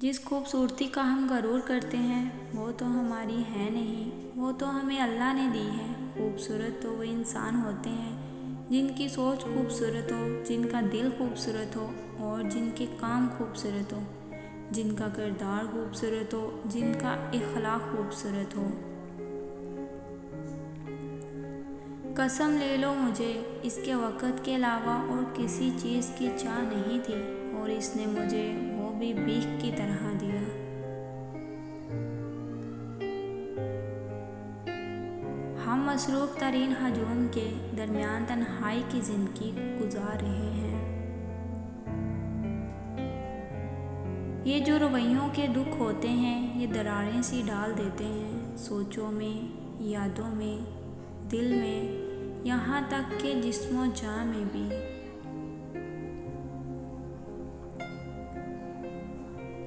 जिस खूबसूरती का हम गरूर करते हैं वो तो हमारी है नहीं, वो तो हमें अल्लाह ने दी है। खूबसूरत तो वो इंसान होते हैं जिनकी सोच खूबसूरत हो, जिनका दिल खूबसूरत हो और जिनके काम खूबसूरत हो, जिनका किरदार खूबसूरत हो, जिनका इखलाक खूबसूरत हो। कसम ले लो मुझे, इसके वक़्त के अलावा और किसी चीज़ की चाह नहीं थी और इसने मुझे वो भी भीख की तरह दिया। हम मसरूफ़ तरीन हजूम के दरमियान तन्हाई की ज़िंदगी गुजार रहे हैं। ये जो रवैयों के दुख होते हैं ये दरारें सी डाल देते हैं सोचों में, यादों में, दिल में, यहाँ तक के जिस्मो जान में भी।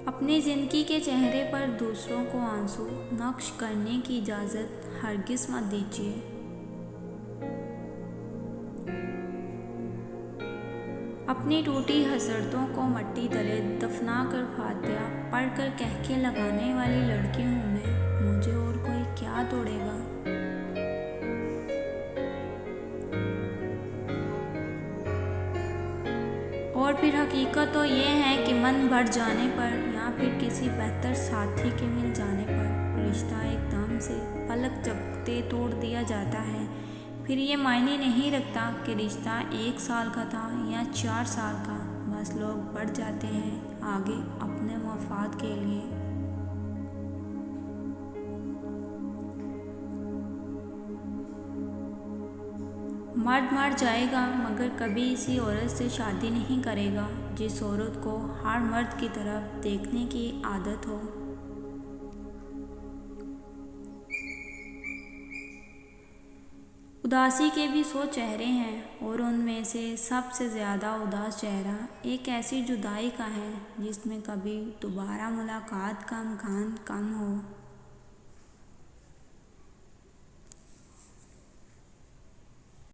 अपनी ज़िंदगी के चेहरे पर दूसरों को आंसू नक्श करने की इजाज़त हरगिज़ मत दीजिए। अपनी टूटी हसरतों को मट्टी तले दफना कर फातिहा पढ़ कर कहके लगाने वाली लड़की हूँ मैं, मुझे और कोई क्या तोड़ेगा। और फिर हकीकत तो ये है कि मन भर जाने पर या फिर किसी बेहतर साथी के मिल जाने पर रिश्ता एकदम से पलक झपकते तोड़ दिया जाता है। फिर ये मायने नहीं रखता कि रिश्ता 1 साल का था या 4 साल का, बस लोग बढ़ जाते हैं आगे अपने मफाद के लिए। मर्द मर जाएगा मगर कभी इसी औरत से शादी नहीं करेगा जिस औरत को हर मर्द की तरफ देखने की आदत हो। उदासी के भी 100 चेहरे हैं और उनमें से सबसे ज़्यादा उदास चेहरा एक ऐसी जुदाई का है जिसमें कभी दोबारा मुलाकात का इम्कान कम हो।